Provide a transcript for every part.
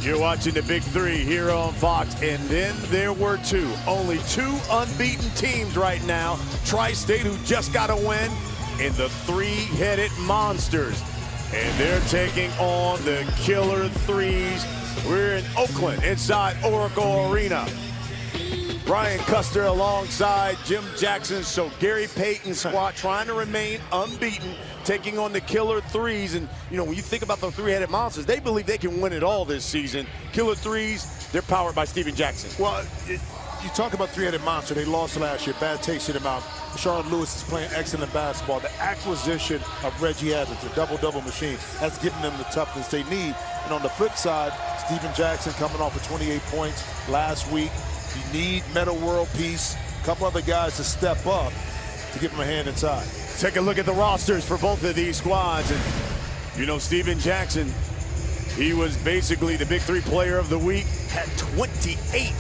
You're watching the Big Three here on Fox, and then there were only two unbeaten teams right now. Tri-State, who just got a win, and the three-headed Monsters. And they're taking on the Killer Threes. We're in Oakland, inside Oracle Arena. Brian Custer alongside Jim Jackson. So Gary Payton's squad trying to remain unbeaten, taking on the Killer Threes. And, you know, when you think about the three-headed Monsters, they believe they can win it all this season. Killer Threes, they're powered by Stephen Jackson. Well, you talk about three-headed monster. They lost last year. Bad taste in their mouth. Rashard Lewis is playing excellent basketball. The acquisition of Reggie Evans, a double-double machine, has given them the toughness they need. And on the flip side, Stephen Jackson coming off of 28 points last week. You need Metta World Peace, a couple other guys to step up to give him a hand inside. Take a look at the rosters for both of these squads. And, you know, Stephen Jackson, he was basically the Big Three player of the week, had 28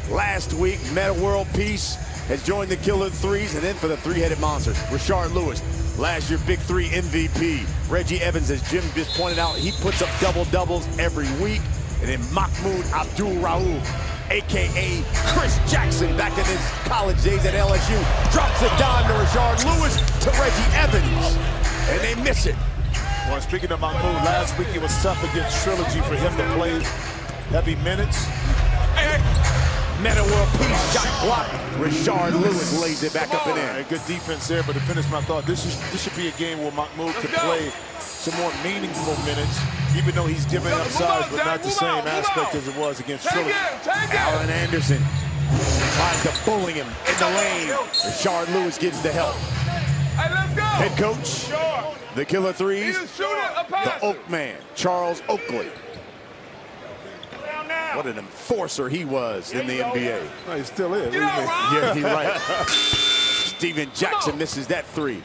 last week. Metta World Peace has joined the Killer Threes. And then for the three-headed Monsters, Rashard Lewis, last year Big Three MVP. Reggie Evans, as Jim just pointed out, he puts up double-doubles every week. And then Mahmoud Abdul-Rauf, a.k.a. Chris Jackson, back in his college days at LSU, drops it down to Rashard Lewis to Reggie Evans, and they miss it. Well, speaking of Mahmoud, last week it was tough against Trilogy for him to play heavy minutes. Metta World Peace shot blocked. Rashard Lewis lays it back up and in. Good defense there, but to finish my thought, this should be a game where Mahmoud can play some more meaningful minutes, even though he's giving up size, but not the same aspect as it was against Trilogy. Alan Anderson tries to bully him in the lane. Rashard Lewis gives the help. Head coach, the Killer Threes, the Oak Man, Charles Oakley. What an enforcer he was in the NBA. Well, he still is. Yeah, he's right. Stephen Jackson misses that three.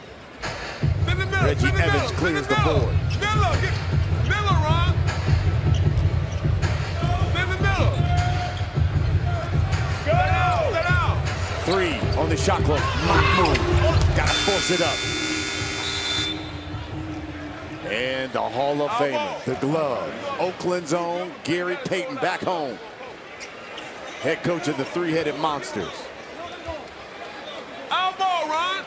Reggie Evans clears the board. Miller, Ron. In the middle. Sit down. Three on the shot clock. Mahmoud gotta force it up. And the Hall of Famer, the glove, Oakland's own Gary Payton back home. Head coach of the three-headed Monsters. Elbow, Ron.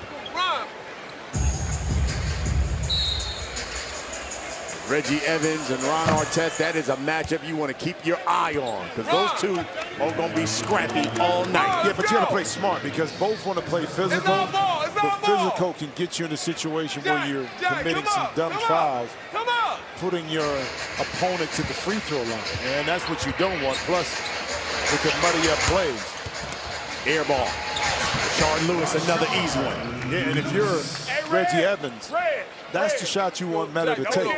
Reggie Evans and Ron Artest, that is a matchup you want to keep your eye on, because those two are going to be scrappy all night. Yeah, but you got to play smart, because both want to play physical. The physical can get you in a situation where you're committing some dumb fouls, putting your opponent to the free throw line. And that's what you don't want. Plus, it could muddy up plays. Air ball. Rashard Lewis, another easy one. Yeah, and if you're Reggie Evans, that's the shot you want Metta to take.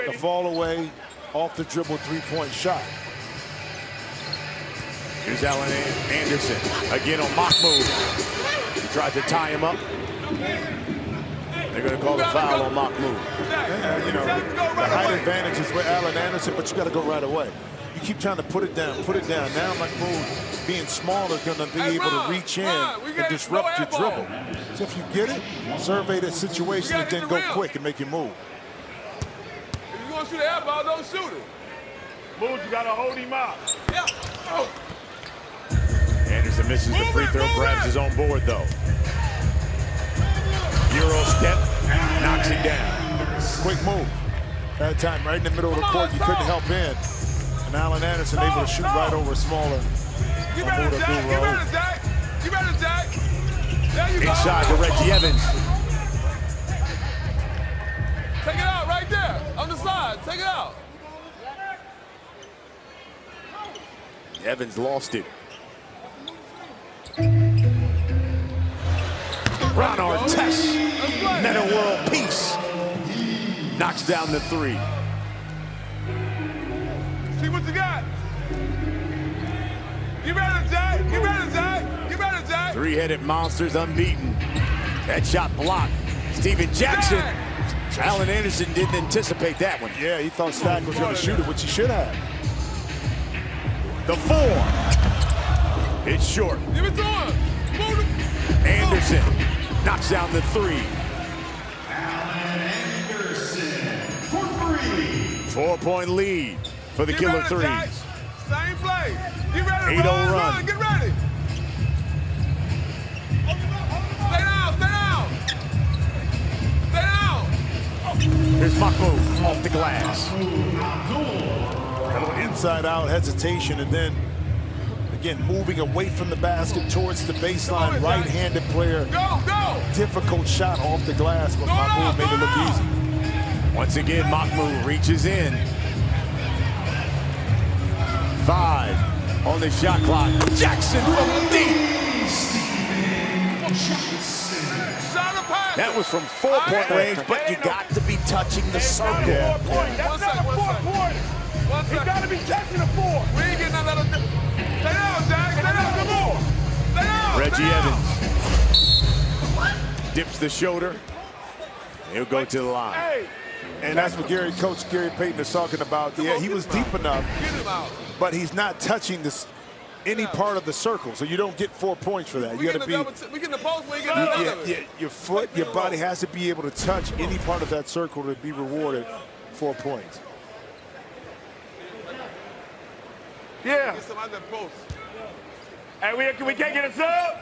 A fall away, off the dribble, three-point shot. Here's Alan Anderson again on Mahmoud. He tries to tie him up. They're going to call a foul on Mahmoud. Yeah, you know, the height advantage is with Alan Anderson, but you got to go right away. You keep trying to put it down. Now Mahmoud, being small, is going to be able to reach in and disrupt your dribble. So if you get it, survey the situation and then go quick and make your move. If you want to shoot an air ball, don't shoot it. Move, you got to hold him out. Yeah. Oh. Anderson misses the free throw, grabs his own board, though. Euro step, knocks it down. Quick move. That time, right in the middle of the court, you couldn't help in. And Alan Anderson able to shoot right over a smaller. You better, Jack. There you go. Inside to Reggie Evans. Take it out right there on the side. Take it out. Evans lost it. Ron Artest, Metta World Peace, knocks down the three. See what you got. You better, Jack. Three-headed Monsters unbeaten. That shot blocked. Stephen Jackson. Alan Anderson didn't anticipate that one. Yeah, he thought Stack was going to shoot it, which he should have. The four. It's short. Give it to him. Anderson knocks down the three. Anderson for three. 4-point lead for the Killer Threes. Same play. Get ready, 8-0 run. run. Get ready. Stay down. Stay down. Stay down. Here's Mahmoud off the glass. A little inside-out hesitation, and then, again, moving away from the basket towards the baseline. Right-handed player. Go, go. Difficult shot off the glass, but Mahmoud made it look easy. Once again, Mahmoud reaches in. 5 on the shot clock. Jackson from deep. That was from 4-point range, but you got to be touching the circle. That's not a 4-point. He's got to be touching a 4. We ain't getting none of that. Stay down, Jack. Stay down. Come on. Stay down. Reggie Evans dips the shoulder. He'll go to the line. Hey. And that's what Coach Gary Payton is talking about. Yeah, he was deep enough, but he's not touching any part of the circle, so you don't get 4 points for that. You got to be. We get the post. We ain't getting none of it. Your foot, your body has to be able to touch any part of that circle to be rewarded 4 points. Yeah. Get somebody that post. Hey, we can't get a sub?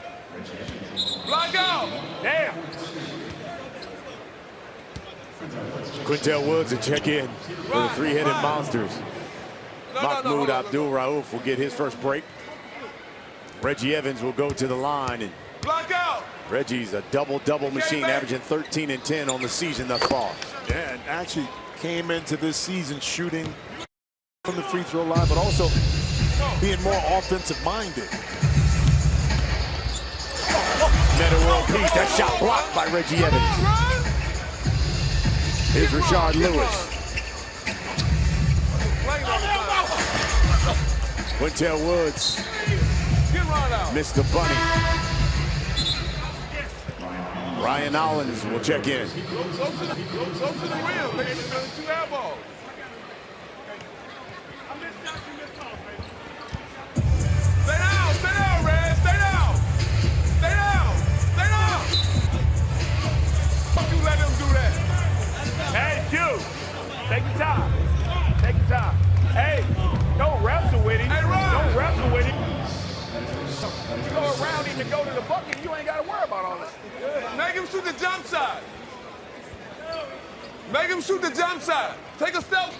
Block out. Damn. Quintel Woods will check in for the three-headed monsters. Mahmoud Abdul-Rauf will get his first break. Reggie Evans will go to the line, and block out. Reggie's a double-double machine, averaging 13 and 10 on the season thus far. Yeah, and actually came into this season shooting from the free throw line, but also being more offensive-minded. Metta World Peace, that shot blocked by Reggie Evans. Here's Rashard Lewis. Quintel Woods missed the bunny. Ryan Hollins will check in. Go to the rim. Make it 2 air balls. Stay down, Red. Stay down. Stay down. Stay down. You let him do that. Hey, Q, take your time. Take your time. Hey, don't wrestle with him. Hey, Ryan. Don't wrestle with him. You go around him and go to the bucket, you ain't got to worry about all this. Make him shoot the jump shot. Make him shoot the jump shot. Take a step.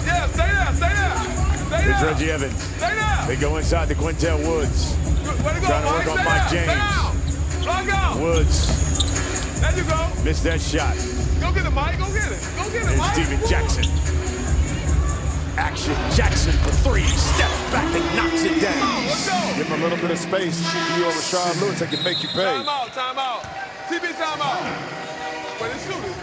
Yeah, stay there, stay there. Stay Here's there. Reggie Evans. Stay there. They go inside to Quintel Woods. Way to go, Trying to work Mike. on Stay Mike there. James. Stay down. Block out. Woods There you go. missed that shot. Go get it, Mike. Go get it. Go get it, Here's Mike. Steven Jackson. Action Jackson for 3. Steps back and knocks it down. Let's go. Give him a little bit of space. You or Rashard Lewis, they can make you pay. Time out, time out. TV time out. But it's shooting.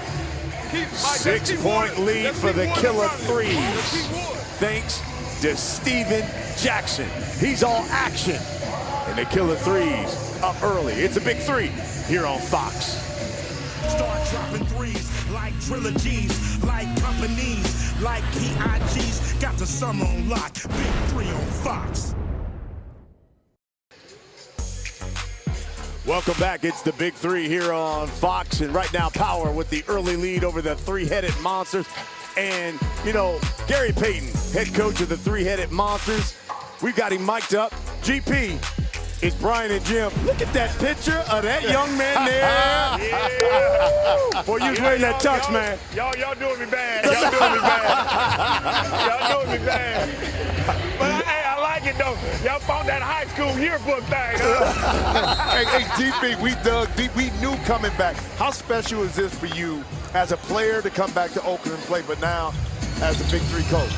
Keep, Mike, 6-point lead for the killer threes. Let's keep Wood. Thanks to Steven Jackson. He's all action. And the killer threes up early. It's a big 3 here on Fox. Start dropping threes like trilogies, like companies, like PIGs. Got the summer on lock. Big 3 on Fox. Welcome back. It's the Big 3 here on Fox. And right now, Power with the early lead over the three-headed monsters. And, you know, Gary Payton, head coach of the three-headed monsters. We've got him mic'd up. GP, it's Brian and Jim. Look at that picture of that young man there. Yeah. Boy, you was wearing that tux, man. Y'all doing me bad. Y'all doing me bad. Y'all doing me bad. But hey, I like it though. Y'all found that high school yearbook thing. Huh? Hey, GP, we dug deep. We knew coming back. How special is this for you as a player to come back to Oakland and play, but now as a Big 3 coach?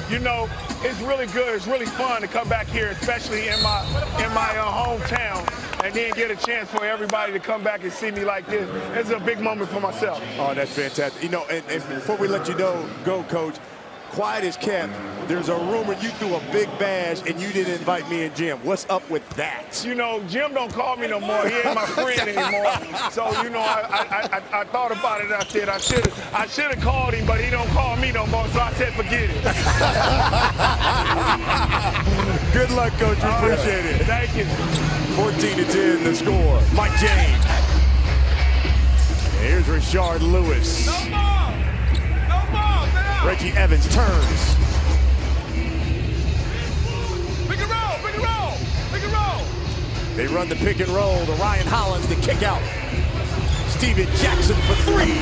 You know, it's really good. It's really fun to come back here, especially in my hometown, and then get a chance for everybody to come back and see me like this. It's a big moment for myself. Oh, that's fantastic. You know, and before we let you go, Coach, quiet as kept. There's a rumor you threw a big bash and you didn't invite me and Jim. What's up with that? You know, Jim don't call me no more. He ain't my friend anymore. So, you know, I thought about it. I said I should have called him, but he don't call me no more. So I said, forget it. Good luck, Coach. We appreciate it. Thank you. 14-10 the score. Mike James. Here's Rashard Lewis. No more. No more. Stay down. Reggie Evans turns. Pick and roll, pick and roll, pick and roll. They run the pick and roll to Ryan Hollins, the kick out. Steven Jackson for three.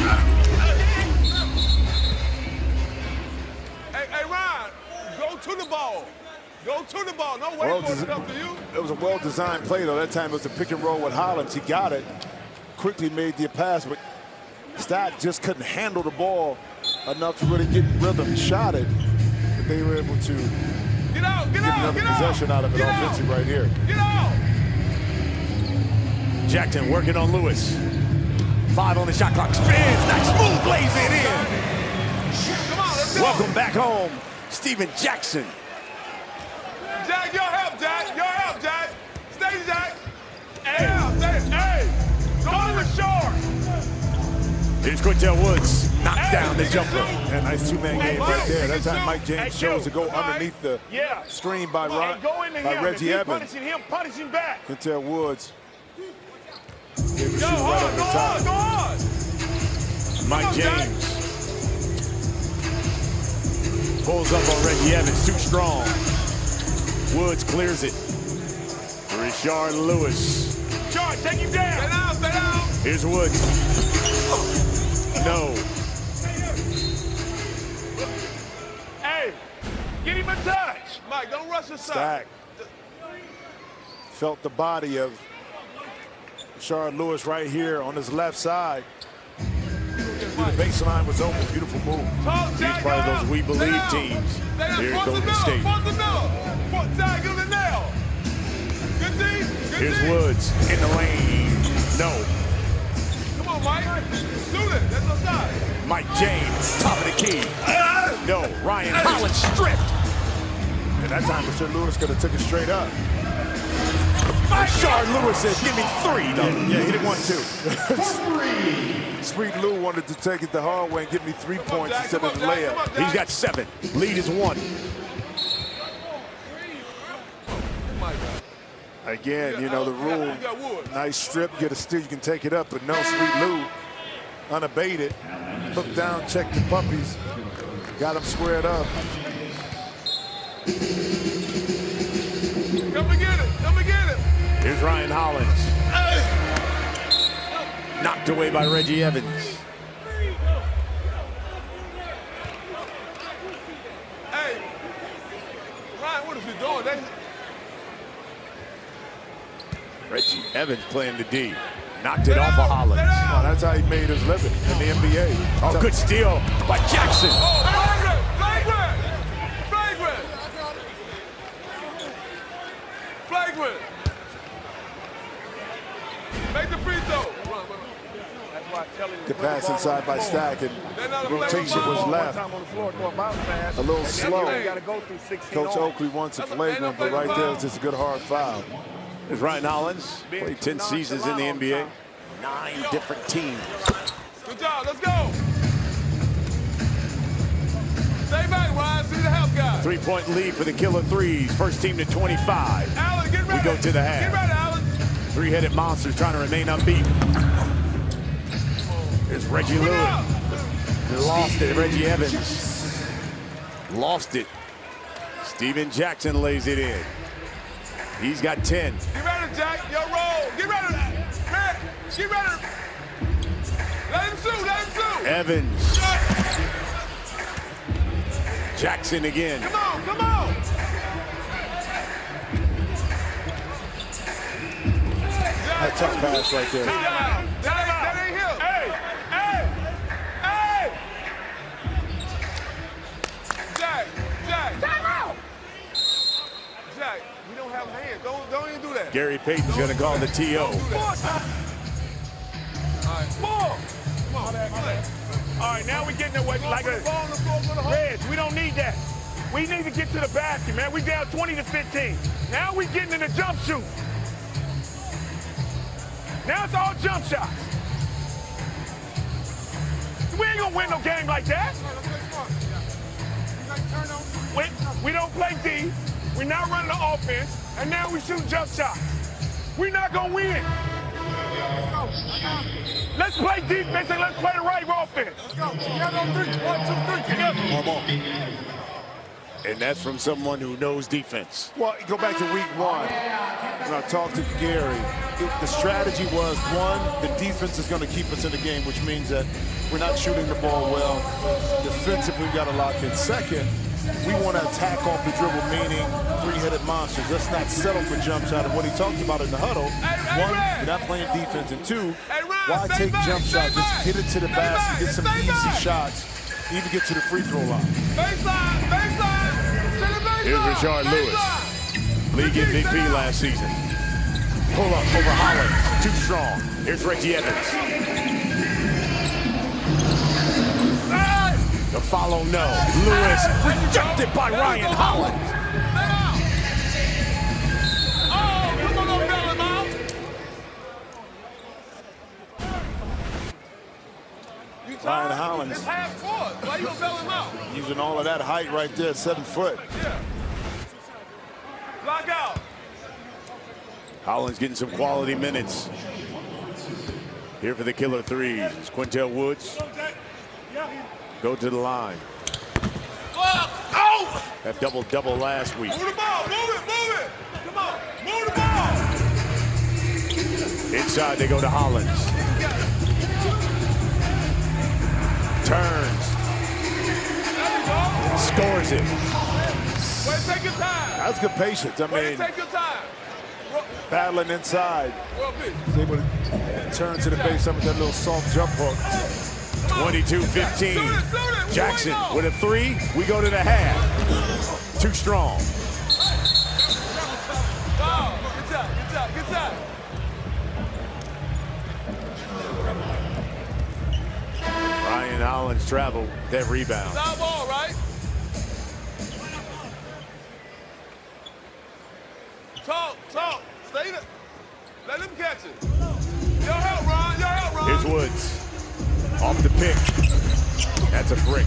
Hey, Ryan, go to the ball. Go to the ball. Don't wait for it to come to you. It was a well-designed play, though. That time it was a pick and roll with Hollins. He got it, quickly made the pass, but Stack just couldn't handle the ball enough to really get rhythm. He shot it, but they were able to Get out, get get out, another get possession out of it Get out. offensive right here. Get out. Jackson working on Lewis. 5 on the shot clock. Spins. Nice move. Lays it in. Come on, let's go. Welcome back home, Steven Jackson. Jack, your help, Jack. Your help, Jack. Stay, Jack. Yeah, stay. Hey, go to the shore. Here's Quintel Woods. Knocks down the jumper. Yeah, nice two-man game right there. That time Mike Hey, James chose to go Q. underneath the screen by Go into him. Reggie If Evans. punishing him, punish him back. Quintel Woods. Yo, hard, go hard, go hard. Mike Come on, Jack. James pulls up on Reggie Evans. Too strong. Woods clears it. Rashard Lewis. Charge, take him down. Stay down, stay down. Here's Woods. No. Hey, get him a touch. Mike, don't rush the side. Stack felt the body of Rashard Lewis right here on his left side. The baseline was open. Beautiful move. Talk, He's Jack, part of go those out. We Stay Believe down. teams Stay down. here at Force the Golden middle, State. force the middle. Jack, give him the nail. Good D, good Here's D. Woods in the lane. No. Come on, Mike. Shoot it. That's outside. Mike James, top of the key. No. Ryan Hollins stripped. And that time, Rashard Lewis could have took it straight up. Rashard Lewis says, give me 3. No. Yeah, he didn't want 2. Sweet Lou wanted to take it the hard way and give me 3 points Jack, instead come of the on, Jack, layup. come on, Jack. He's got 7. Lead is 1. Again, you know the rule. You got Wood. Nice strip, get a steal, you can take it up, but no, Sweet Lou, unabated. Look down, check the puppies. Got him squared up. Come and get it. Come and get it. Here's Ryan Hollins. Knocked away by Reggie Evans. Hey, Ryan, what is he doing? Reggie Evans playing the D. Knocked it off of Hollins. Oh, that's how he made his living in the NBA. Oh, good steal by Jackson. Oh, flagrant! Flagrant! Flagrant! Flagrant! Make the free throw. Run. That's why I tell him to The put the pass ball inside on by the floor. Stack, and They're not a rotation flagrant was ball. left. One time on the floor, throw a bounce pass. A little And slow. then you gotta go through 16 Coach on. Oakley wants a flagrant, but right there it's just a good hard foul. There's Ryan Hollins. Played 10 seasons in the NBA. 9 different teams. Good job. Let's go. Stay back, Ryan. See the help guy. 3-point lead for the Killer Threes. First team to 25. Allen, get ready. We go to the half. Get ready, Allen. 3-headed monsters trying to remain unbeaten. There's Reggie Bring it Lewis. up. Lost it. Reggie Evans. Lost it. Steven Jackson lays it in. He's got 10. Get ready, Jack. Yo, roll. Get ready. Man, get ready. Let him shoot. Let him shoot. Evans. Jackson again. Come on. Come on. That tough pass right there. That ain't him. Hey. Jack. Jack, we don't have hands. Don't even do that. Gary Payton's going to call the TO. All right. Come on. All right, now we're getting away like a Reds. We don't need that. We need to get to the basket, man. We down 20-15. Now we getting in the jump shoot. Now it's all jump shots. We ain't gonna win no game like that. We don't play D. We're not running the offense, and now we shoot jump shots. We're not gonna win. Let's play defense and let's play the right offense. Let's go. Together on 3. 1, 2, 3. Together. And that's from someone who knows defense. Well, you go back to week 1. When I talked to Gary, the strategy was, 1, the defense is going to keep us in the game, which means that we're not shooting the ball well. Defensively, we got to lock in. Second, we want to attack off the dribble, meaning three-headed monsters. Let's not settle for jump shot. And what he talked about in the huddle, 1, you're not playing defense, and 2, why take jump shots? Just get it to the basket, get some easy shots, even get to the free throw line. Baseline, baseline. Here's Rashard Lewis, league MVP last season. Pull up over Hollins, too strong. Here's Reggie Evans. The follow, no. Lewis rejected by Ryan Hollins. Oh, come on, don't bail him out. You tired? Ryan Hollins. It's half court. Why you gonna bail him out? Using all of that height right there, 7 foot. Yeah. Lock out. Hollins getting some quality minutes. Here for the killer threes. Quintel Woods. Go to the line. Oh! That double-double last week. Move the ball, move it. Come on, move the ball. Inside, they go to Hollins. Turns. Scores it. Wait, take your time. That's good patience. I Wait, mean, take your time. battling inside. Well, big. He's able to turn to the base with that little soft jump hook. 22-15. Jackson with a 3. We go to the half. Too strong. Oh, good job, good job, good job. Ryan Hollins traveled that rebound. Stop ball, right? Talk. Stay there. Let him catch it. Your help, Ron. Your help, Ron. Here's Woods. Off the pick. That's a brick.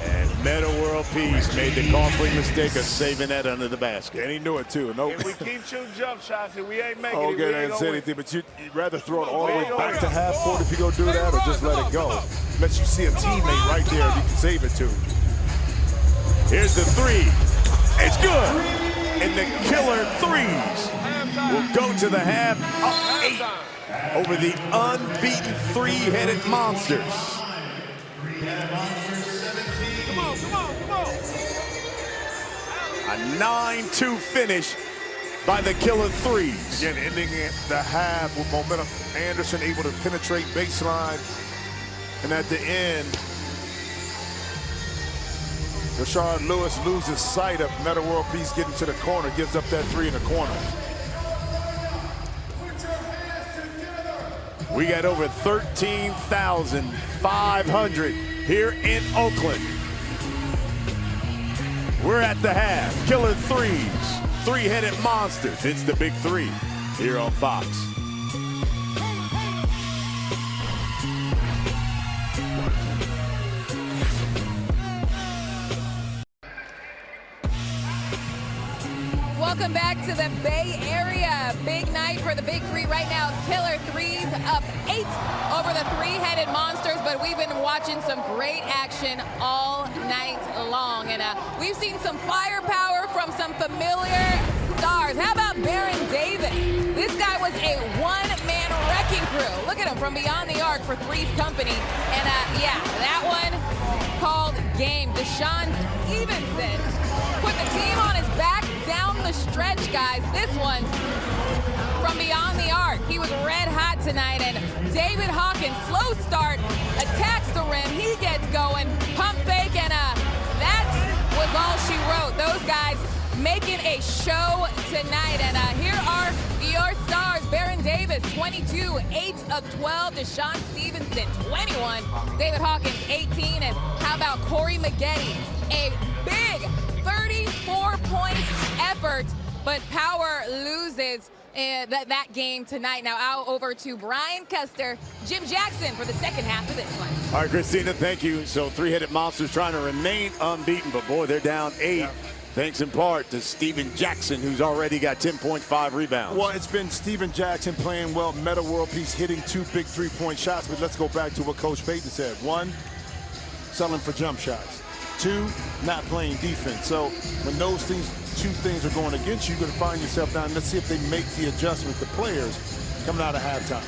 And Metta World Peace made the costly mistake of saving that under the basket. And he knew it too. No. If we keep shooting jump shots and we ain't making it, Okay, we I ain't didn't say gonna win. anything, but you'd rather throw it all the way Go, back go, to half go. court if you go do that, or just let it go. Let you see a teammate right there you can save it to. Here's the 3. It's good. And the killer threes will go to the half, up 8 over the unbeaten three-headed monsters. Come on. A 9-2 finish by the killer threes. Again, ending the half with momentum. Anderson able to penetrate baseline. And at the end, Rashard Lewis loses sight of Metta World Peace getting to the corner, gives up that 3 in the corner. We got over 13,500 here in Oakland. We're at the half. Killer threes, three-headed monsters. It's the big 3 here on Fox. Welcome back to the Bay Area. Big night for the big 3 right now. Killer threes up 8 over the three-headed monsters, but we've been watching some great action all night long. And we've seen some firepower from some familiar stars. How about Baron Davis? This guy was a one-man wrecking crew. Look at him from beyond the arc for Three's Company. And yeah, that one called game. Deshaun Stevenson put the team on his back down the stretch, guys. This one from beyond the arc. He was red hot tonight, and David Hawkins, slow start, attacks the rim. He gets going, pump fake, and that was all she wrote. Those guys making a show tonight, and here are your stars. Baron Davis, 22, 8 of 12. Deshaun Stevenson, 21. David Hawkins, 18. And how about Corey Maggette? A big 34-point effort, but Power loses that game tonight. Now out over to Brian Custer, Jim Jackson for the second half of this one. All right, Christina, thank you. So three-headed monsters trying to remain unbeaten, but boy, they're down 8. Thanks in part to Steven Jackson, who's already got 10.5 rebounds. Well, it's been Steven Jackson playing well, Metta World Peace hitting 2 big three-point shots, but let's go back to what Coach Payton said. 1, selling for jump shots. 2, not playing defense. So when those things, 2 things are going against you, you're going to find yourself down. Let's see if they make the adjustment, the players, coming out of halftime.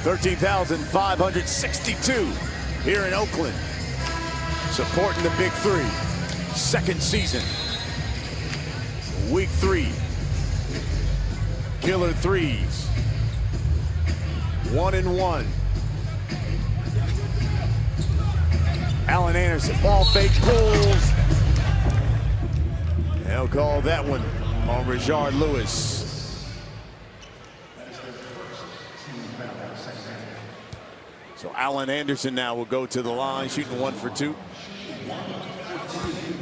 13,562 here in Oakland, supporting the Big Three. Second season, week 3, killer threes, 1-1. Alan Anderson, ball fake, pulls. They'll call that one on Rashard Lewis. So Alan Anderson now will go to the line, shooting 1 for 2.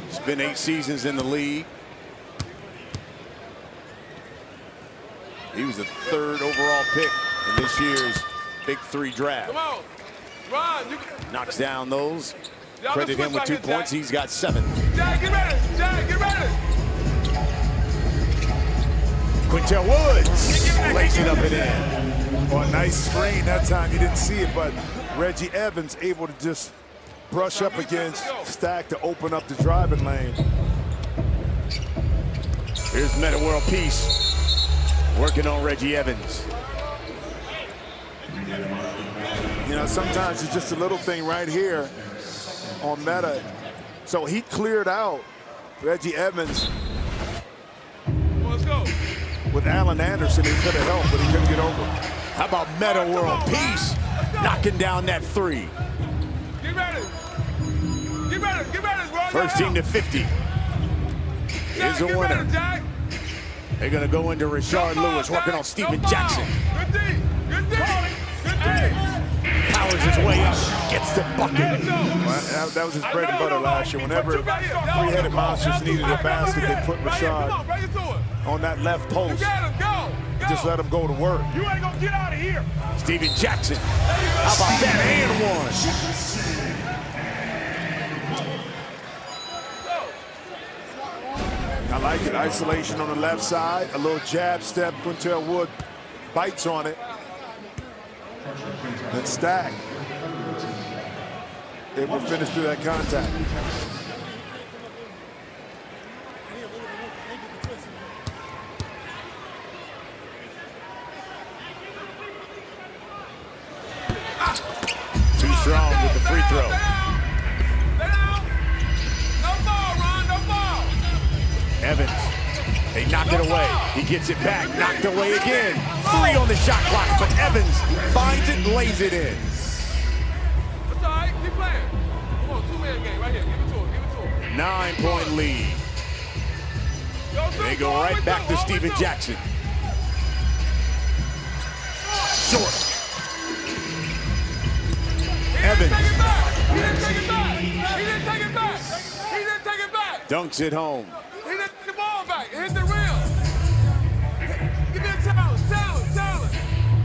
It's been 8 seasons in the league. He was the 3rd overall pick in this year's Big 3 draft. Come on, Ron, you knocks down those. Credit him with 2 points. He's got 7. Jack, get ready. Jack, get ready. Quintel Woods lays it up and in. Well, a nice screen that time. You didn't see it, but Reggie Evans able to just brush up against Stack to open up the driving lane. Here's Metta World Peace working on Reggie Evans. You know, sometimes it's just a little thing right here on Metta. So he cleared out Reggie Evans. Let's go. With Alan Anderson, he could have helped, but he couldn't get over. How about Metta World Peace knocking down that 3? Get ready. Get ready. Get ready, bro. First team to 50 is a winner. They're going to go into Rashard Lewis, working on Steven Jackson. Good D. Good D. Good D. Powers his way up, gets the bucket. Well, that was his bread and butter last year. Whenever three-headed monsters needed a basket, they put Rashard on that left post. Just let him go to work. You ain't gonna get out of here. Steven Jackson. How about that? And 1. I like it. Isolation on the left side. A little jab step. Quintel Wood bites on it. And Stack able to finish through that contact. Too strong with the free throw. No ball, Ron, no ball. Evans, they knock it away. He gets it back, knocked away again. 3 on the shot clock, but Evans finds it and lays it in. That's all right, keep playing. Come on, 2-man game right here. Give it to him, give it to him. 9-point lead. They go right back to Steven Jackson. Short. Evans. He didn't take it back. He didn't take it back. He didn't take it back. Dunks it home. He didn't take the ball back. It hit the rim. Give me a challenge. Challenge. I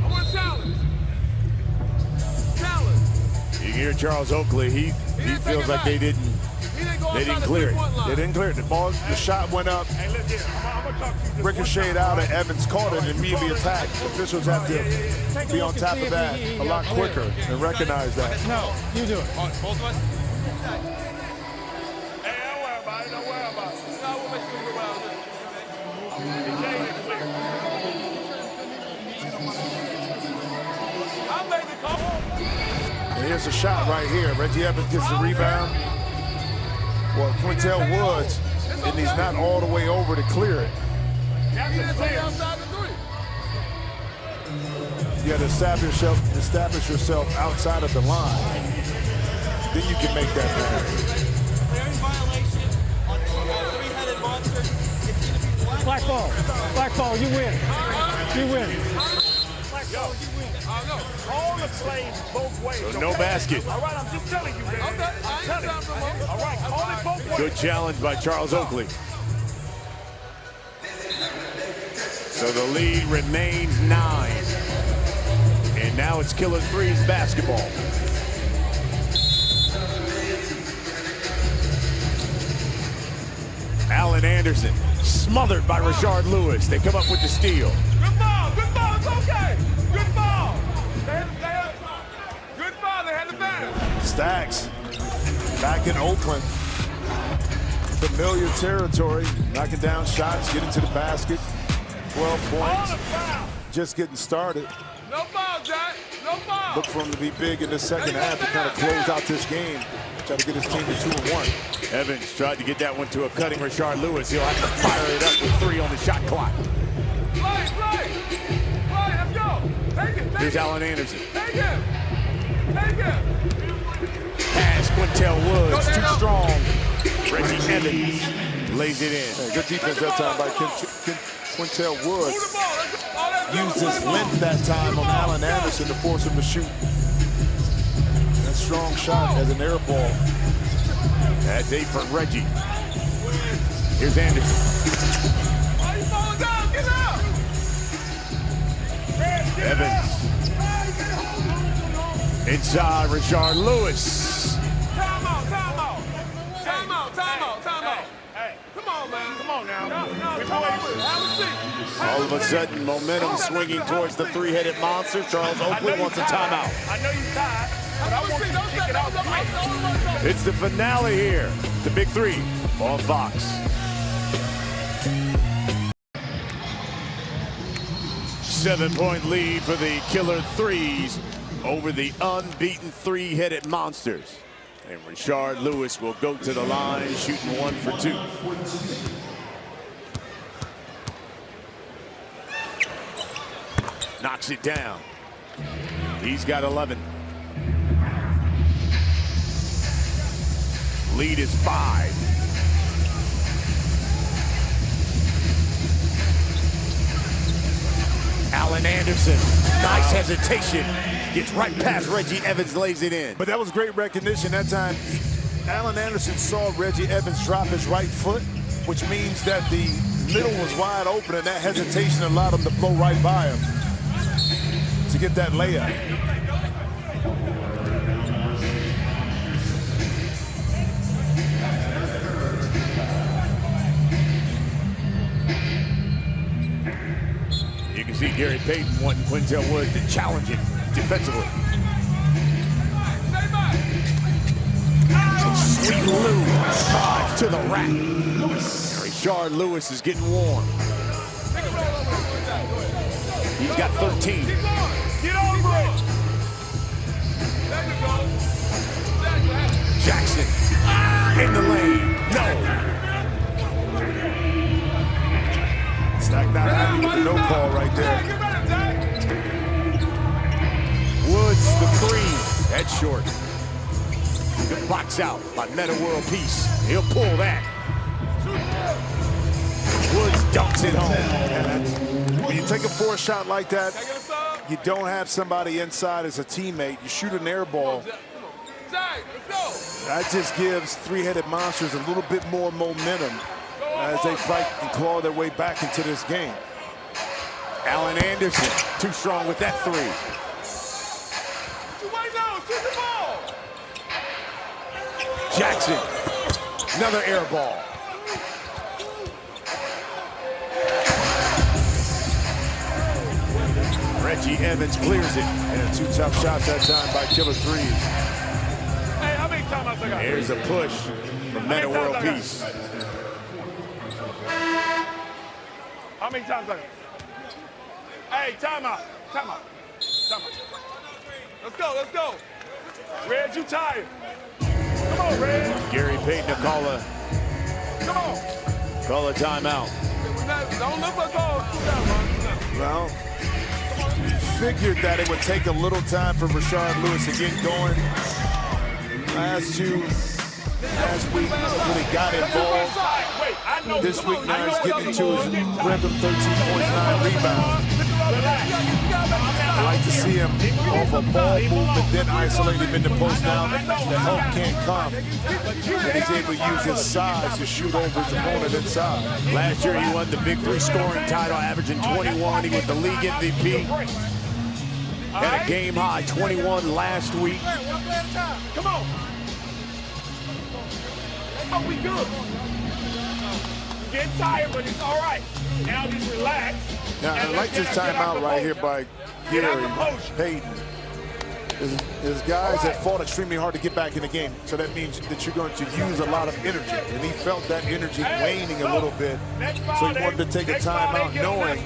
want a challenge. Challenge. You can hear Charles Oakley. He feels like they didn't clear it. They didn't clear it. The shot went up, ricocheted out, and Evans caught it and immediately attacked. Officials have to be on top of that a lot quicker and recognize that. No, you do it. Both of us? Hey, don't worry about it. Don't worry about it. No, we'll make sure we're around it. I made the call. And here's a shot right here. Reggie Evans gets the rebound. Well, Quintel Woods, and he's not all the way over to clear it. He didn't take it outside the 3. You got to establish yourself outside of the line. Then you can make that pass. Clearing violation on the three-headed monster. It's going to be black ball. Black ball, you win. You win. Black ball, you win. Call the plays both ways. So no basket. All right, I'm just telling you, man. Okay, I ain't telling you. All right, call it both ways. Good challenge by Charles Oakley. So the lead remains 9. And now it's Killer Threes basketball. Allen Anderson smothered by Rashard Lewis. They come up with the steal. Good ball, it's okay. Good ball. Good ball, they had the band. Stacks back in Oakland. Familiar territory, knocking down shots, getting to the basket. 12 points. Just getting started. No foul, Jack. No foul. Look for him to be big in the second half to kind of close out this game. Try to get his team to 2-1. Evans tried to get that one to a cutting Rashard Lewis. He'll have to fire it up with 3 on the shot clock. Play, let's go. Take it. Here's Allen Anderson. Take it. Pass, Quintel Woods, too strong. Reggie Evans lays it in. Hey, good defense that time by Quintel Woods. Used his length that time on Allen Anderson to force him to shoot. That strong shot as an air ball. That's 8 for Reggie. Here's Anderson. Why you falling down? Get out. Evans. Inside, Rashard Lewis. Time out. Hey, Come on, man. come on now. No, come on with it. Have a seat. All of a sudden, momentum swinging towards the 3-headed monster. Charles Oakley wants a timeout. I know you're tired, but I want you to kick it out. It's the finale here. The Big 3 on Fox. Seven-point lead for the Killer Threes over the unbeaten 3-headed monsters. And Rashard Lewis will go to the line shooting 1 for 2. Knocks it down. He's got 11. Lead is 5. Allen Anderson, nice hesitation. Gets right past Reggie Evans, lays it in. But that was great recognition that time. Allen Anderson saw Reggie Evans drop his right foot, which means that the middle was wide open, and that hesitation allowed him to blow right by him to get that layup. You can see Gary Payton wanting Quintel Woods to challenge him defensively. Sweet Lou drives to the rack. Rashard Lewis is getting warm. He's got 13. Get over it. There you go. Jackson in the lane. No. Stack not happy with the no call right there. Woods the 3. That's short. Good box out by Meta World Peace. He'll pull that. Woods dunks it home. When you take a 4 shot like that, you don't have somebody inside as a teammate. You shoot an air ball. That just gives 3-headed monsters a little bit more momentum as they fight and claw their way back into this game. Allen Anderson, too strong with that 3. Jackson, another air ball. Reggie Evans clears it. And 2 tough shots that time by Killer Threes. Hey, how many timeouts I got? Here's a push from Meta World Peace. How many times I got? Hey, timeout. Let's go. Red, you tired. Come on, Red. Gary Payton to call a timeout. Don't look for calls. Well, figured that it would take a little time for Rashard Lewis to get going. Last week when he got involved. This week now he's getting to his rhythm, 13 points, 9 rebounds. I like to see him off a ball movement, then isolate him in the post now. The help can't come. And he's able to use his size to shoot over his opponent inside. Last year he won the Big 3 scoring title, averaging 21. He was the league MVP. Had a game high 21 last week. Come on. Oh, we good. get tired, but it's all right. Now just relax. Now, I like this timeout right here by Gary Payton. His guys have fought extremely hard to get back in the game, so that means that you're going to use a lot of energy, and he felt that energy waning a little bit, so he wanted to take a timeout knowing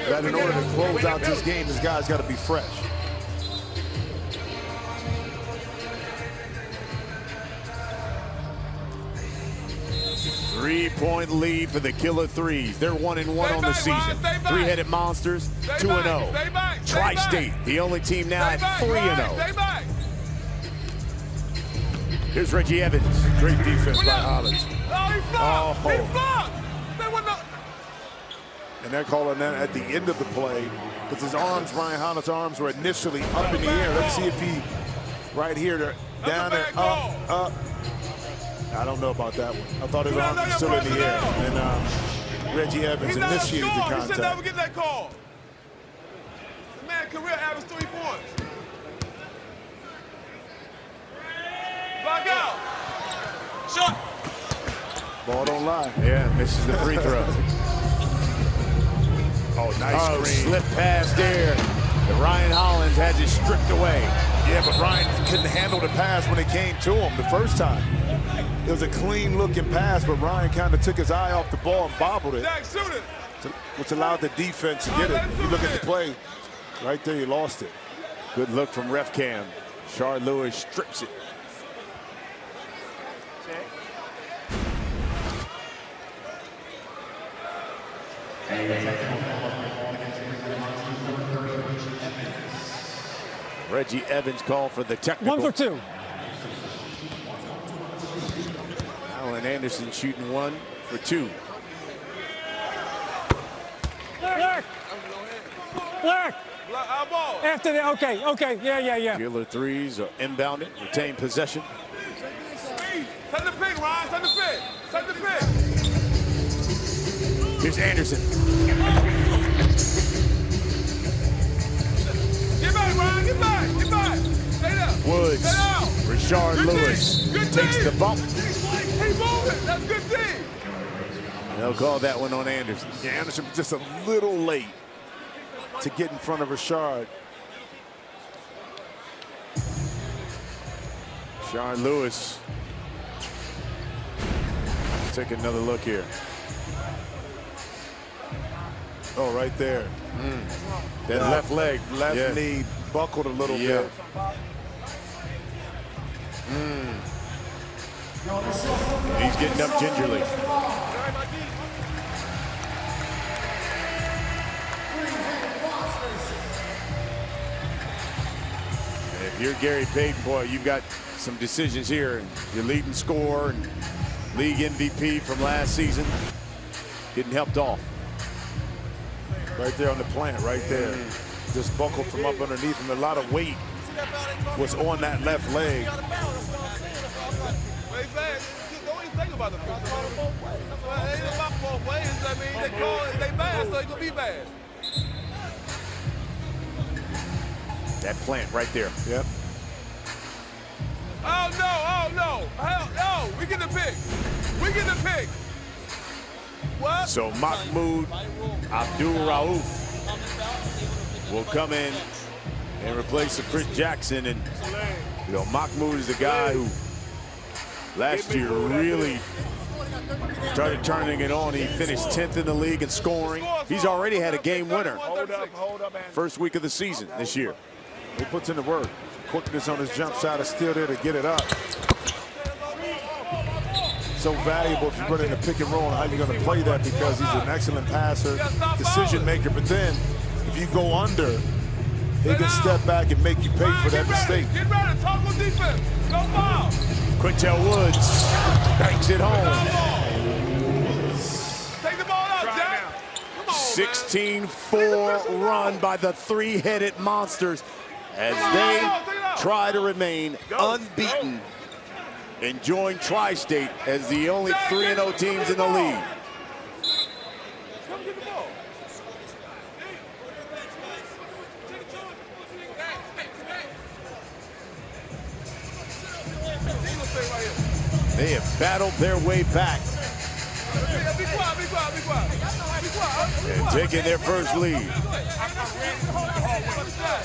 that in order to close out this game, his guys got to be fresh. Three-point lead for the Killer Threes. They're 1-1 on the season. Three-headed monsters, 2-0. Tri-State, the only team now at 3-0. Here's Reggie Evans. Great defense by Hollins. And they're calling that at the end of the play because his arms, Ryan Hollins' arms were initially up in the air. Let's see if he, right here, down and up. I don't know about that one. I thought his arms were still in the air. And Reggie Evans initiated the contact. He should never get that call. Man, career average 3 points. Block out. Shot. Ball don't lie. Yeah, misses the free throw. Oh, nice screen. Slip pass there. Ryan Hollins has it stripped away. Yeah, but Ryan couldn't handle the pass when it came to him the first time. It was a clean-looking pass, but Ryan kind of took his eye off the ball and bobbled it, which allowed the defense to get it. If you look at the play, right there, you lost it. Good look from ref cam. Rashard Lewis strips it. Reggie Evans called for the technical. 1 for 2. Alan Anderson shooting 1 for 2. Black. After that, okay, yeah. Killer Threes are inbounded, retain possession. Set the pick, Ryan, set the pick. Set the pick. Here's Anderson. Get back, Ryan, get back. Stay there. Woods. Stay down. Rashard Lewis takes the bump. Keep moving. That's good team. They'll call that one on Anderson. Yeah, Anderson was just a little late to get in front of Rashard. Rashard Lewis. Let's take another look here. Oh, right there. That left leg. Left knee buckled a little bit. He's getting up gingerly. If you're Gary Payton, boy, you've got some decisions here. Your leading scorer and league MVP from last season getting helped off. Right there on the plant, right there. Just buckled from up underneath him. A lot of weight was on that left leg. Don't even think about the first one. It ain't about both ways. I mean, they call it, they bad, so it could be bad. That plant right there. Yep. Oh, no. Hell, no. We get the pick. What? So Mahmoud Abdul Rauf will come in and replace Chris Jackson. And, you know, Mahmoud is the guy who last year really started turning it on. He finished 10th in the league in scoring. He's already had a game winner. Hold up. First week of the season this year. He puts in the work. Quickness on his jump shot is still there to get it up. So valuable if you put in a pick and roll and how you're going to play that, because he's an excellent passer, decision maker. But then if you go under, he can step back and make you pay for that mistake. Get ready, tackle defense. Go foul. Quintel Woods banks it home. Take the ball out, Jack. Come on, 16-4 run by the three-headed monsters as they try to remain unbeaten and join Tri-State as the only 3-0 teams in the league. Come get the ball. They have battled their way back And taking their first lead.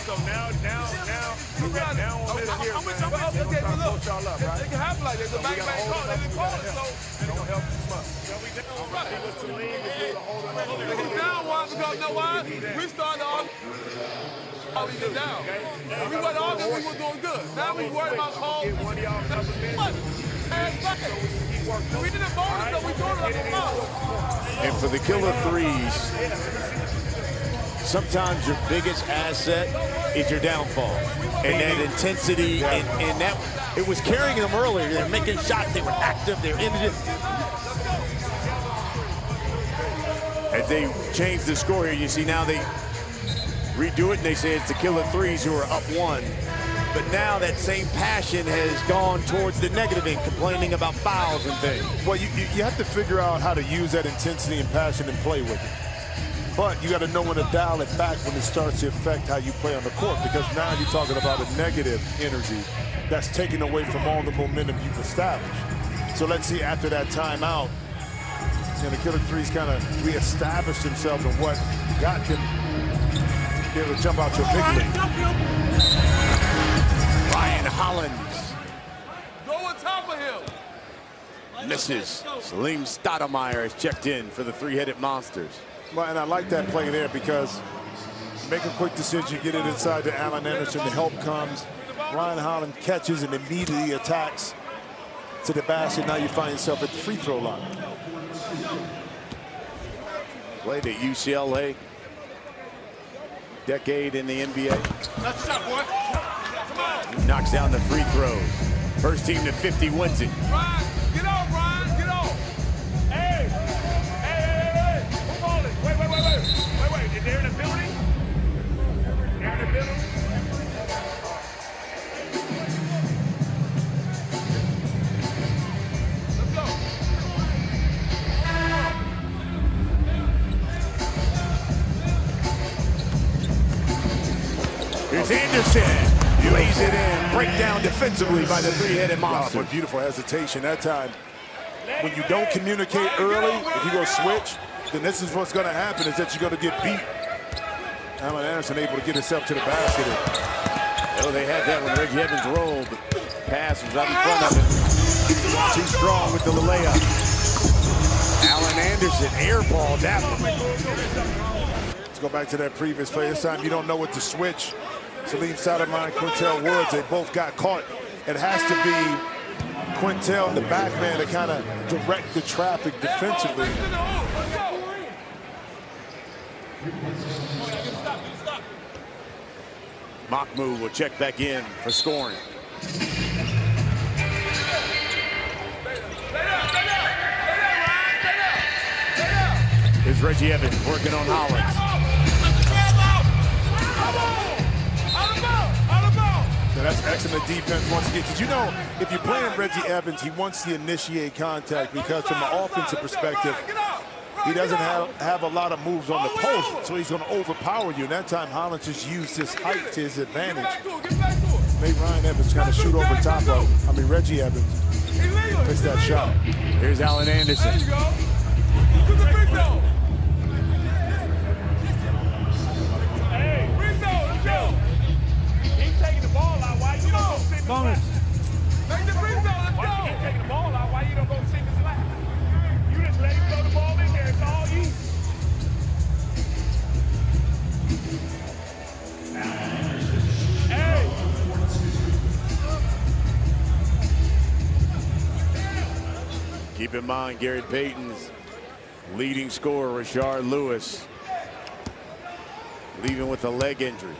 So now on this here, man, they're gonna try to push y'all up, right? It can happen like that. The bang bang call, they didn't call it, so. Don't help too much. They get down one because you know why? We started off. We get down. We went off and we were doing good. Now we worried about calls. Get one of y'all couple minutes. We didn't bonus, so we doing it like a foul. And for the killer threes, sometimes your biggest asset is your downfall. And that intensity, and that, it was carrying them earlier. They're making shots, they were active, they're in it. As they change the score here, you see now they redo it and they say it's the killer threes who are up one. But now that same passion has gone towards the negative end, complaining about fouls and things. Well, you have to figure out how to use that intensity and passion and play with it. But you got to know when to dial it back when it starts to affect how you play on the court, because now you're talking about a negative energy that's taken away from all the momentum you've established. So let's see, after that timeout, the killer threes kind of reestablished themselves in what got them to be able to jump out to a big lead. Ryan Hollins Go on top of him. misses. Salim Stoudemire has checked in for the three-headed monsters. Well, and I like that play there because make a quick decision, get it inside to Alan Anderson, the help comes. Ryan Hollins catches and immediately attacks to the basket. Now you find yourself at the free throw line. Played at UCLA. Decade in the NBA. That's shot, boy. Come on. He knocks down the free throws. First team to 50 wins it. Ryan, get off, Ryan. Get off. Hey! Who's calling? Wait. Is they in the building? They're in the building? Let's go. Here's Anderson. Lays it in. Breakdown defensively by the three-headed monster. But beautiful hesitation that time. When you don't communicate early, if you go switch, then this is what's going to happen, is that you're going to get beat. Alan Anderson able to get himself to the basket. Oh, they had that when Reggie Evans rolled. Pass was out in front of him. Too strong with the layup. Alan Anderson airballed that one. Let's go back to that previous play. This time you don't know what to switch. Salim Stoudemire and Quintel Woods, they both got caught. It has to be Quintel, the back man, to kind of direct the traffic defensively. Mahmoud will check back in for scoring. Here's Reggie Evans working on Hollins. So that's excellent defense once again. Because you know, if you're playing Reggie Evans, he wants to initiate contact because from an offensive perspective, he doesn't have a lot of moves on the post, so he's going to overpower you. And that time, Hollins just used his height to his advantage. Made Ryan Evans kind of shoot over top of, Reggie Evans. Missed that shot. Here's Alan Anderson. There you go. To the free throw. Hey, free throw, let's go. He's taking the ball out. Why you don't go sit in his lap? Make the free throw. Let's Why go. you taking the ball out? Why you don't go sit in his lap? You just let him throw the ball in there. It's all you. Hey. Keep in mind, Gary Payton's leading scorer, Rashard Lewis, leaving with a leg injury.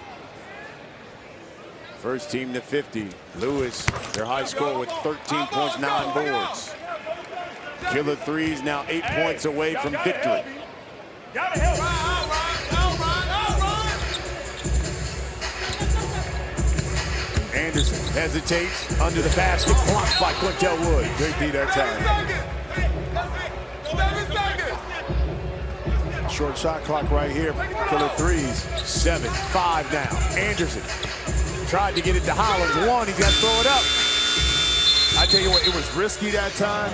First team to 50. Lewis, their high score with 13 points, 9 boards. Killer threes now 8 points away from victory. Gotta help. Anderson hesitates under the basket, blocked by Quintel Woods. Great D that time. Short shot clock right here. Killer threes. 7-5 now. Anderson tried to get it to Hollins. One, he's got to throw it up. I tell you what, it was risky that time,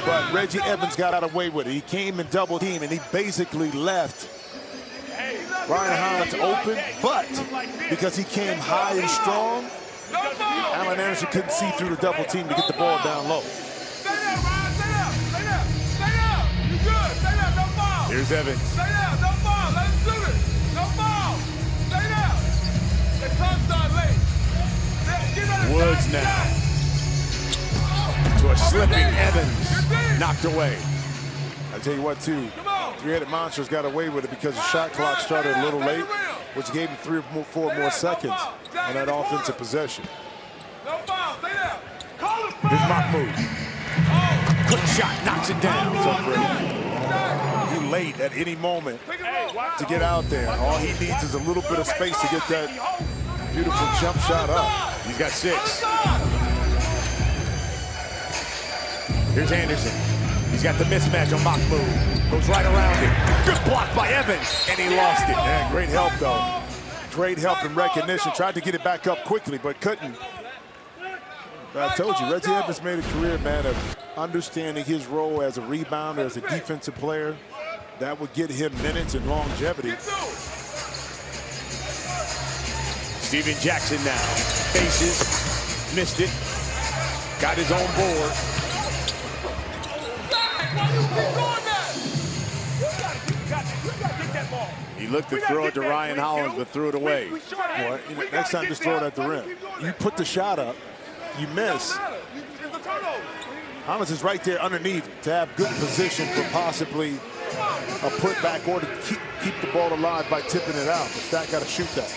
but Reggie Evans got out away with it. He came in double team, and he basically left Ryan Hollins open, but because he came high and strong, Alan Anderson couldn't see through the double team to get the ball down low. Stay there, Ryan. Stay there. Stay there. Stay there. You good. Stay there. Don't fall. Here's Evans. Stay there. Don't fall. Let him shoot it. Don't fall. Stay there. The clock start late. Woods now. To a slipping Evans. Knocked away. I tell you what, too, three-headed monsters got away with it because the shot clock started a little late, which gave him 3 or 4 more seconds on that offensive possession. Here's Mahmoud. Quick shot, knocks it down. Too late at any moment to get out there. All he needs is a little bit of space to get that beautiful jump shot up. He's got 6. Here's Anderson. He's got the mismatch on Mahmoud. Goes right around it. Good block by Evans, and he lost it. Man, great help, though. Great help and recognition. Tried to get it back up quickly, but couldn't. But I told you, Reggie Evans made a career, man, of understanding his role as a rebounder, as a defensive player. That would get him minutes and longevity. Steven Jackson now. Faces. Missed it. Got his own board. He looked to throw it to Ryan Hollins, but threw it away. Well, next time, just throw it at the rim. You put the shot up, you miss. Hollins is right there underneath to have good position for possibly a putback or to keep the ball alive by tipping it out. But Stack got to shoot that.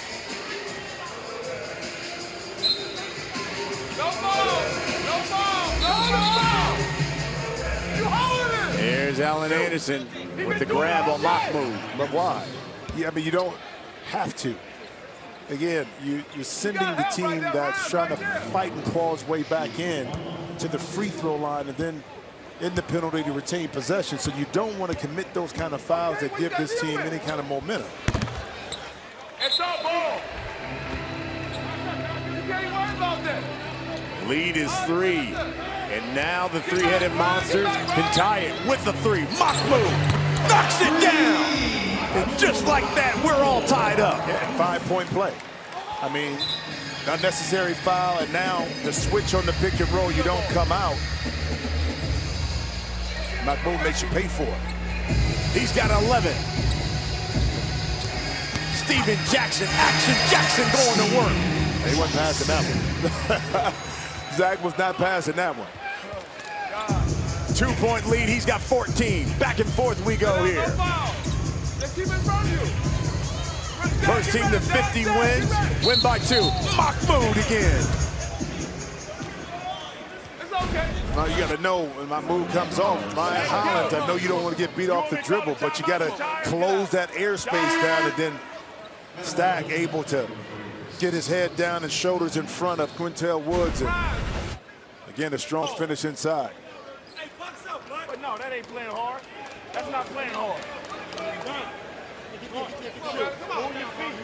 Here's Alan Anderson with the grab on Mahmoud. But why? Yeah, I mean, you don't have to. Again, you're sending the team that's trying to fight and claw its way back in to the free throw line and then in the penalty to retain possession. So you don't want to commit those kind of fouls that give this team any kind of momentum. It's our ball. You can't worry about that. Lead is 3. And now the three-headed monsters can tie it with the 3. Mahmoud knocks it down. And just like that, we're all tied up. Yeah, 5-point play. I mean, unnecessary foul, and now the switch on the pick and roll, you don't come out. Mahmoud makes you pay for it. He's got 11. Steven Jackson, Action Jackson going to work. He wasn't passing that one. Zach was not passing that one. 2-point lead, he's got 14. Back and forth we go here. First team to 50 wins, win by 2. Mahmoud again. Now you got to know when Mahmoud comes off, Ryan Hollins, I know you don't want to get beat off the dribble, but you got to close that airspace down, and then Stack able to get his head down and shoulders in front of Quintel Woods. And again, a strong finish inside. But no, that ain't playing hard. That's not playing hard. Move your feet.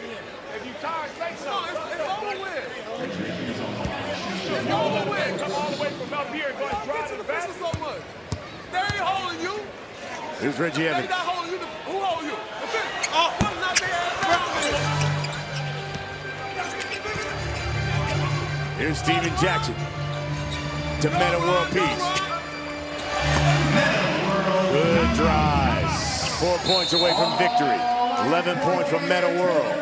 If you tired, say something. It's over with. It's over with. Come all the way from up here and go and drive to the back. So much. They ain't holding you. Here's Reggie Evans. They not holding you. Who holding you? Oh, not there. Here's Steven Jackson to Meta World Peace. Good drive. 4 points away from victory. 11 points from Meta World.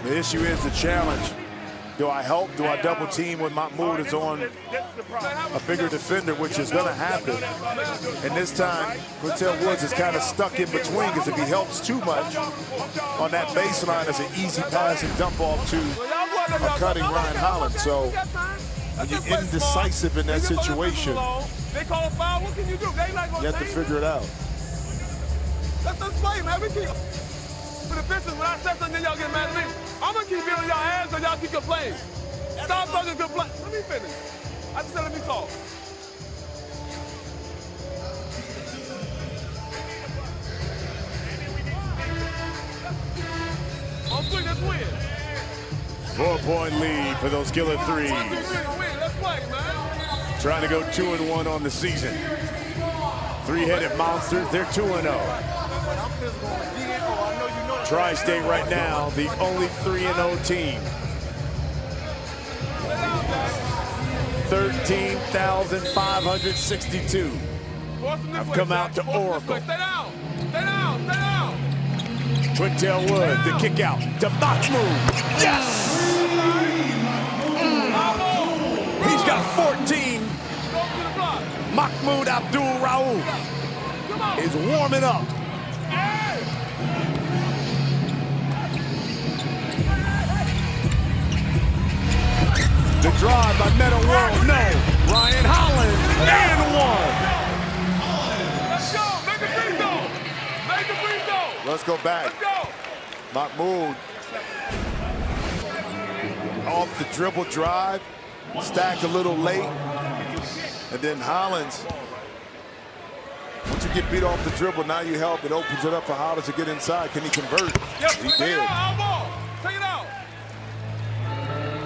The issue is the challenge. Do I help? Do I double team when Mahmoud is on a bigger defender, which is going to happen? And this time, Quintel Woods is kind of stuck in between, because if he helps too much on that baseline, it's an easy pass and dump off to a cutting Ryan Hollins. So when you're indecisive in that situation, they call a foul. What can you do? They not gonna you have to figure it out. Let's play, man. We keep for the bitches. When I say something, then y'all get mad at me. I'm gonna keep being on y'all ass, and y'all keep complaining. Stop fucking complaining. Let me finish. I just said let me talk. On 3, that's 1. 4-point lead for those killer threes. Let's play, man. Trying to go 2-1 on the season. Three-headed monsters, they're 2-0. Tri-State right now, the only 3-0 team. 13,562 have come out to Oracle. Stay down. Stay down. Stay down. Quintel Wood, the kick out to Mahmoud. Yes! He's got 14. Mahmoud Abdul Rauf is warming up. The drive by Metta World, no. Ryan Hollins, and one. Let's go. Make the free throw. Make the free throw. Let's go back. Let's go. Mahmoud off the dribble drive, stacked a little late, and then Hollins. Once you get beat off the dribble, now you help. It opens it up for Hollins to get inside. Can he convert? Yep. He Take did. it out. Ball. Take it out.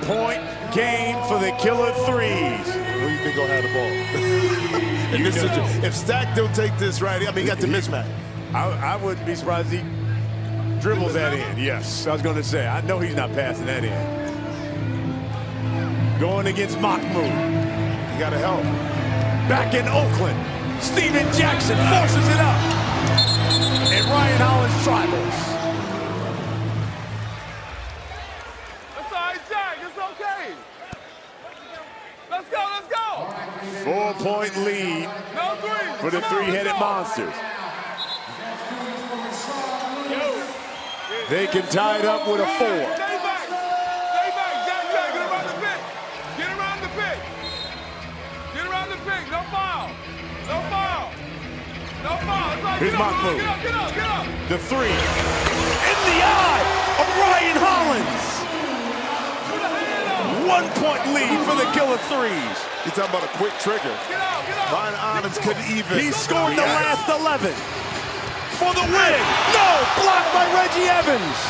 Point game for the killer threes. Who do you think gonna have the ball? In this situation, if Stack don't take this right, I mean, he got the mismatch. I wouldn't be surprised if he dribbles that in. Yes, I was going to say, I know he's not passing that in. Going against Mahmoud. You got to help. Back in Oakland, Steven Jackson forces it up. And Ryan Hollins tribals. That's all right, Jack. It's okay. Let's go. Let's go. 4-point lead No three. for the three-headed monsters. They can tie it up with a 4. Stay back. Stay back. Jack, get around the pick. Get around the pick. Get around the pick. No foul. No foul. No foul. It's like, Here's get up, Mahmoud. Get up, get up, get up. The 3 in the eye of Ryan Hollins. 1-point lead for the killer threes. You're talking about a quick trigger. Get out, get out. Ryan Hollins couldn't even. He scored the last 11 for the win. No, blocked by Reggie Evans.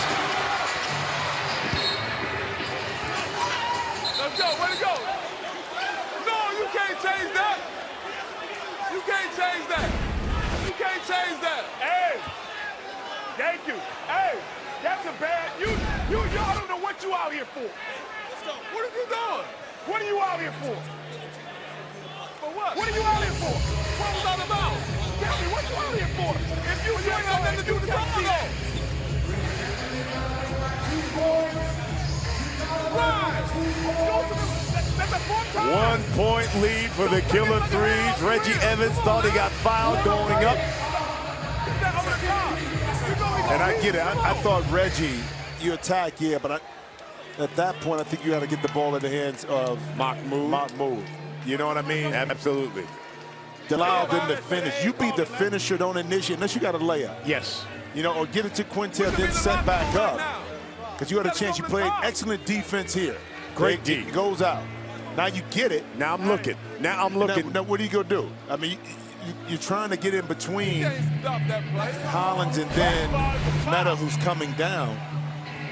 Let's go. Way to go. No, you can't change that. You can't change that. You can't change that. Hey, thank you. Hey, that's a bad. I don't know what you out here for. Let's go. What are you doing? What are you out here for? For what? What are you out here for? What was that about? Tell me, what you out here for? If you You ain't got nothing to do with the ball, though. Right. That's a 4-time. 1-point lead for the killer threes. Reggie Evans thought he got fouled going up. And I get it. I thought Reggie, you attack, yeah, but at that point, I think you had to get the ball in the hands of Mahmoud. You know what I mean? Absolutely. Allow them to finish. You be the finisher, don't initiate, unless you got a layup. Yes. You know, or get it to Quintel, then set back up. Because you had a chance. You played excellent defense here. Great D. It goes out. Now you get it. Now I'm looking. Now I'm looking. Now what are you going to do? I mean, you're trying to get in between Hollins and then Metta, who's coming down.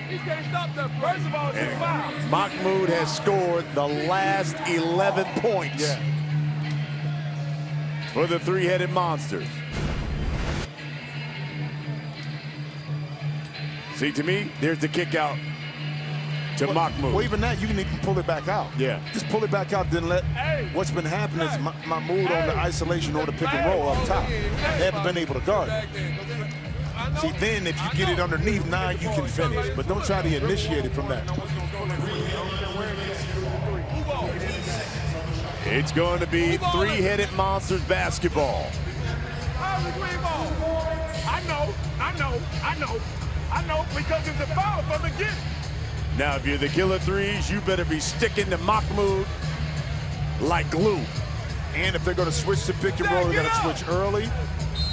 He can't stop that. First of all, it's a foul. Mahmoud has scored the last 11 points for the three-headed monsters. See, to me, there's the kick out to Mahmoud. Well, even that, you can even pull it back out. Yeah. Just pull it back out, then let what's been happening is Mahmoud on the isolation or the pick and roll up top. They haven't been able to guard it. See, then if you get it underneath, now you can finish. But don't try to initiate it from that. It's going to be three-headed monsters basketball. I know, because it's a foul from the get. Now, if you're the killer threes, you better be sticking to Mahmoud like glue. And if they're going to switch to pick and roll, they're going to switch early.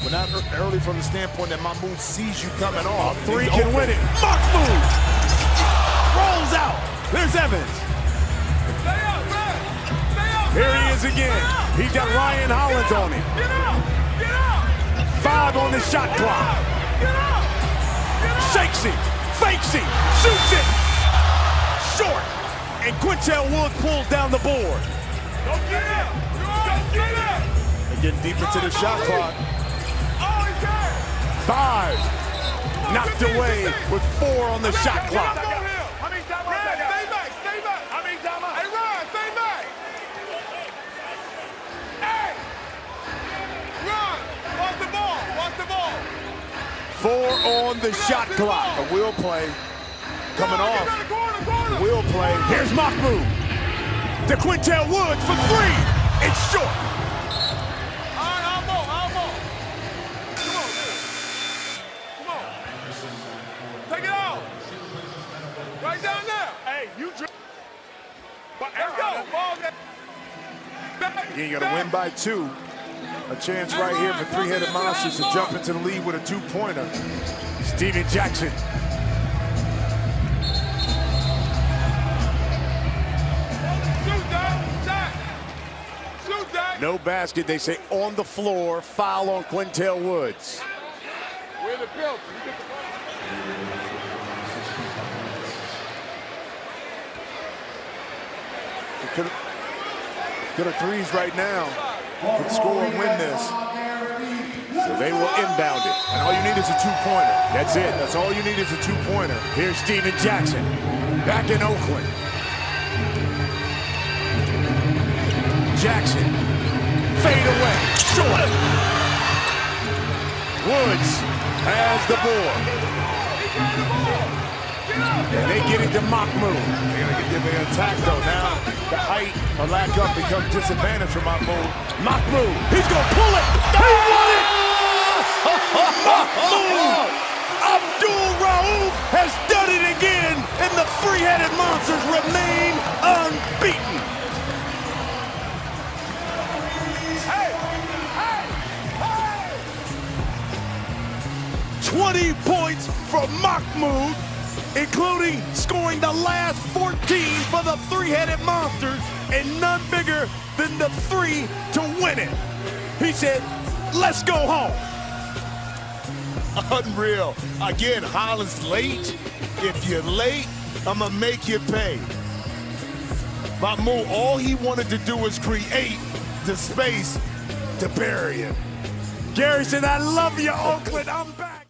But not early from the standpoint that Mahmoud sees you coming off. Three can win it. Mahmoud rolls out. There's Evans. Here he is again. He's got Ryan Hollins on him. 5 on the shot clock. Shakes him, fakes him, shoots it. short. And Quintel Woods pulls down the board. Go get it! Go get it! They're getting deep into the shot clock. Oh, he can! 5 knocked away with 4 on the shot clock. How many timeouts I Ryan, got? stay back, stay back. How many timeouts? Hey, Ryan, stay back. Hey! Ryan, watch the ball, watch the ball. 4 on the shot clock. A wheel play coming Ryan, off. get in the corner, corner. Wheel play. Here's Mahmoud. To Quintel Woods for 3. It's short. All right, elbow. Come on, man. Come on. Take it out. Right down there. Hey, you drip. Let's go. Ball back. Again, you got to win by 2. A chance right here for three-headed monsters to jump into the lead with a 2-pointer. Steven Jackson. Shoot, Jack. Shoot, Jack. No basket, they say on the floor. Foul on Quintel Woods. We're the penalty. You get the ball. Get a threes right now. Could score and win this. So they will inbound it. And all you need is a 2-pointer. That's it. That's all you need is a 2-pointer. Here's Steven Jackson. Back in Oakland. Jackson. Fade away. Short. Woods has the board. And they get it to Mahmoud. They're going to give an attack, though. Now, the height or lack of becomes disadvantage for Mahmoud. Mahmoud, he's going to pull it. He won it! Mahmoud! Abdul Rauf has done it again, and the three-headed monsters remain unbeaten. Hey! 20 points for Mahmoud, including scoring the last 14 for the three-headed monsters, and none bigger than the 3 to win it. He said, let's go home. Unreal. Again, Holland's late. If you're late, I'm going to make you pay. Mahmoud, all he wanted to do was create the space to bury him. Gary said, I love you, Oakland. I'm back.